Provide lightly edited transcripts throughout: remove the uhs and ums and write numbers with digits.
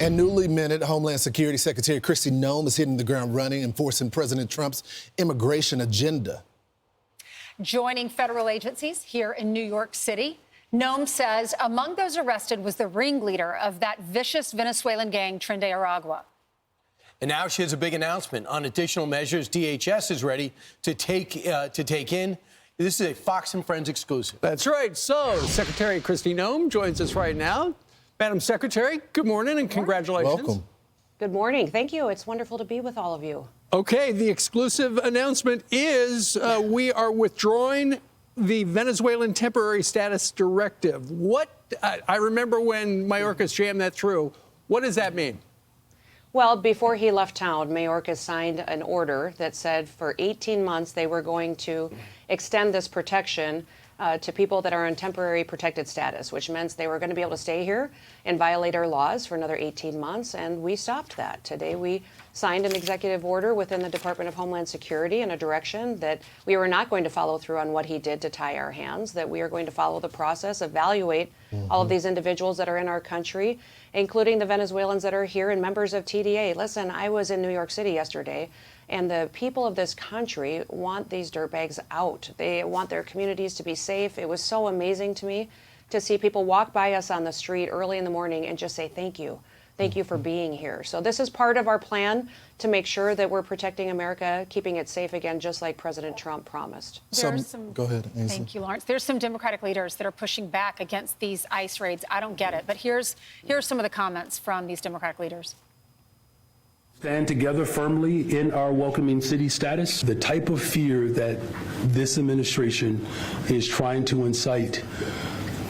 And newly minted Homeland Security Secretary Kristi Noem is hitting the ground running, enforcing President Trump's immigration agenda. Joining federal agencies here in New York City, Noem says among those arrested was the ringleader of that vicious Venezuelan gang, Tren de Aragua. And now she has a big announcement on additional measures DHS is ready to take in. This is a Fox and Friends exclusive. That's right. So Secretary Kristi Noem joins us right now. Madam Secretary, good morning and congratulations. Welcome. Good morning. Thank you. It's wonderful to be with all of you. Okay, the exclusive announcement is we are withdrawing the Venezuelan temporary status directive. I remember when Mayorkas jammed that through. What does that mean? Well, before he left town, Mayorkas signed an order that said for 18 months they were going to extend this protection to people that are on temporary protected status, which meant they were going to be able to stay here and violate our laws for another 18 months, and we stopped that. Today we signed an executive order within the Department of Homeland Security in a direction that we were not going to follow through on what he did to tie our hands, that we are going to follow the process, evaluate all of these individuals that are in our country, including the Venezuelans that are here and members of TDA. Listen, I was in New York City yesterday, and the people of this country want these dirtbags out. They want their communities to be safe. It was so amazing to me to see people walk by us on the street early in the morning and just say, thank you. Thank you for being here. So this is part of our plan to make sure that we're protecting America, keeping it safe again, just like President Trump promised. Go ahead, Ainsley. Thank you, Lawrence. There's some Democratic leaders that are pushing back against these ICE raids. I don't get it. But here's some of the comments from these Democratic leaders. Stand together firmly in our welcoming city status. The type of fear that this administration is trying to incite,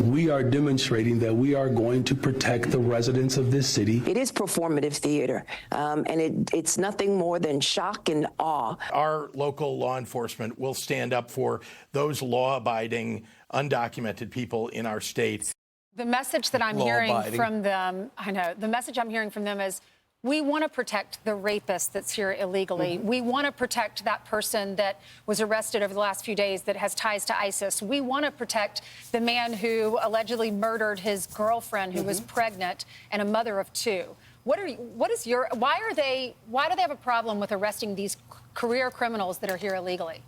we are demonstrating that we are going to protect the residents of this city. It is performative theater, and it's nothing more than shock and awe. Our local law enforcement will stand up for those law-abiding, undocumented people in our state. The message that I'm hearing from them, the message I'm hearing from them is, we want to protect the rapist that's here illegally. We want to protect that person that was arrested over the last few days that has ties to ISIS. We want to protect the man who allegedly murdered his girlfriend who was pregnant and a mother of two. Why do they have a problem with arresting these career criminals that are here illegally?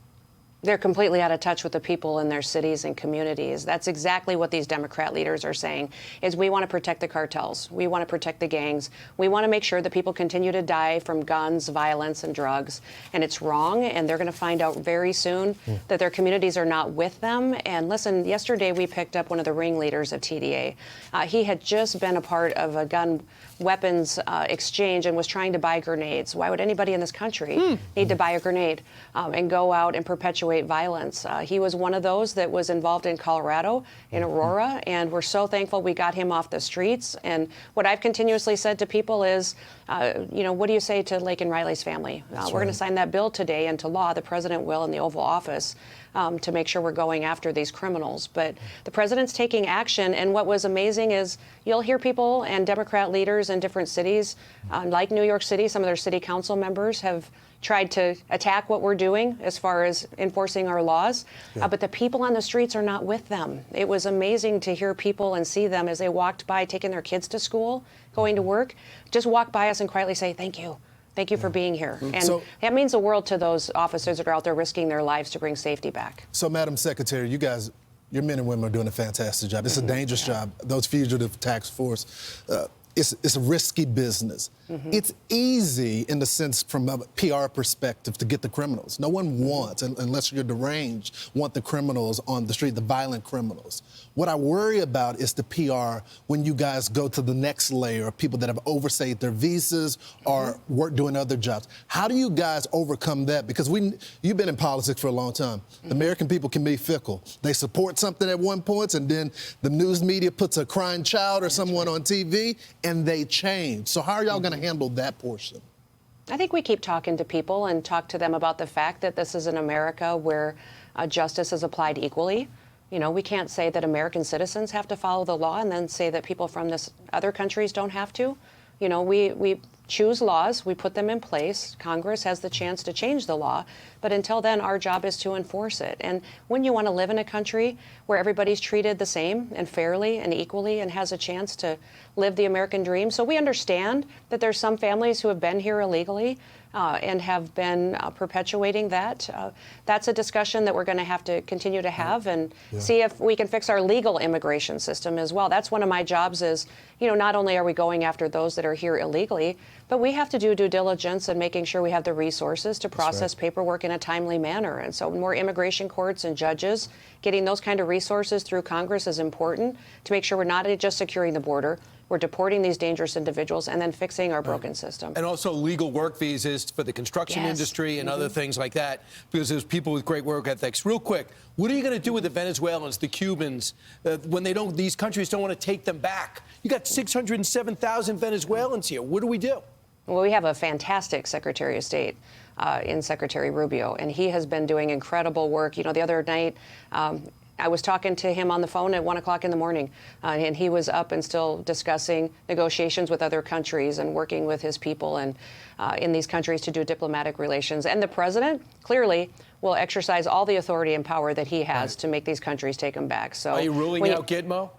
They're completely out of touch with the people in their cities and communities. That's exactly what these Democrat leaders are saying, is we want to protect the cartels. We want to protect the gangs. We want to make sure that people continue to die from guns, violence, and drugs. And it's wrong, and they're going to find out very soon that their communities are not with them. And listen, yesterday we picked up one of the ringleaders of TDA. He had just been a part of a gun weapons exchange and was trying to buy grenades. Why would anybody in this country need to buy a grenade and go out and perpetuate violence? He was one of those that was involved in Colorado, in Aurora, and we're so thankful we got him off the streets. And what I've continuously said to people is, what do you say to Lake and Riley's family? We're going to sign that bill today into law. The president will in the Oval Office to make sure we're going after these criminals. But the president's taking action, and what was amazing is you'll hear people and Democrat leaders in different cities, like New York City, some of their city council members have tried to attack what we're doing as far as enforcing our laws, but the people on the streets are not with them. It was amazing to hear people and see them as they walked by taking their kids to school, going to work, just walk by us and quietly say, thank you. Thank you for being here. And that means the world to those officers that are out there risking their lives to bring safety back. So, Madam Secretary, you guys, your men and women are doing a fantastic job. It's a dangerous job. Those fugitive task force, it's a risky business. It's easy in the sense from a PR perspective to get the criminals. No one wants, unless you're deranged, want the criminals on the street, the violent criminals. What I worry about is the PR when you guys go to the next layer of people that have overstayed their visas or work doing other jobs. How do you guys overcome that? Because you've been in politics for a long time. The American people can be fickle. They support something at one point, and then the news media puts a crying child or someone on TV, and they change. So how are y'all going to handle that portion? I think we keep talking to people and talk to them about the fact that this is an America where justice is applied equally. You know, we can't say that American citizens have to follow the law and then say that people from other countries don't have to. You know, we choose laws, we put them in place. Congress has the chance to change the law, but until then, our job is to enforce it. And when you want to live in a country where everybody's treated the same and fairly and equally and has a chance to live the American dream, so we understand that there's some families who have been here illegally and have been perpetuating that. That's a discussion that we're going to have to continue to have and see if we can fix our legal immigration system as well. That's one of my jobs is, you know, not only are we going after those that are here illegally, but we have to do due diligence and making sure we have the resources to process paperwork in a timely manner. And so more immigration courts and judges, getting those kind of resources through Congress is important to make sure we're not just securing the border, we're deporting these dangerous individuals and then fixing our broken system. And also legal work visas for the construction industry and other things like that, because there's people with great work ethics. Real quick, what are you going to do with the Venezuelans, the Cubans, when they don't? These countries don't want to take them back? You got 607,000 Venezuelans here. What do we do? Well, we have a fantastic Secretary of State in Secretary Rubio, and he has been doing incredible work. You know, the other night, I was talking to him on the phone at 1 o'clock in the morning, and he was up and still discussing negotiations with other countries and working with his people and in these countries to do diplomatic relations. And the president clearly will exercise all the authority and power that he has to make these countries take them back. So, are you ruling out Gitmo?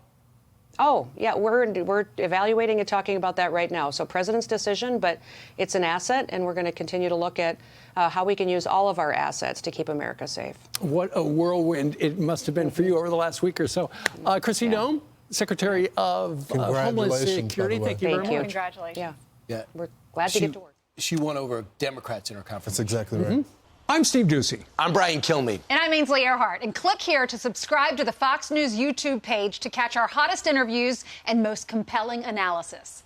Oh, yeah, we're evaluating and talking about that right now. So president's decision, but it's an asset, and we're going to continue to look at how we can use all of our assets to keep America safe. What a whirlwind it must have been for you over the last week or so. Kristi Noem, Secretary of Homeland Security, thank you very much. Congratulations. Yeah, we're glad to get to work. She won over Democrats in her conference. That's exactly right. I'm Steve Ducey. I'm Brian Kilmeade. And I'm Ainsley Earhart. And click here to subscribe to the Fox News YouTube page to catch our hottest interviews and most compelling analysis.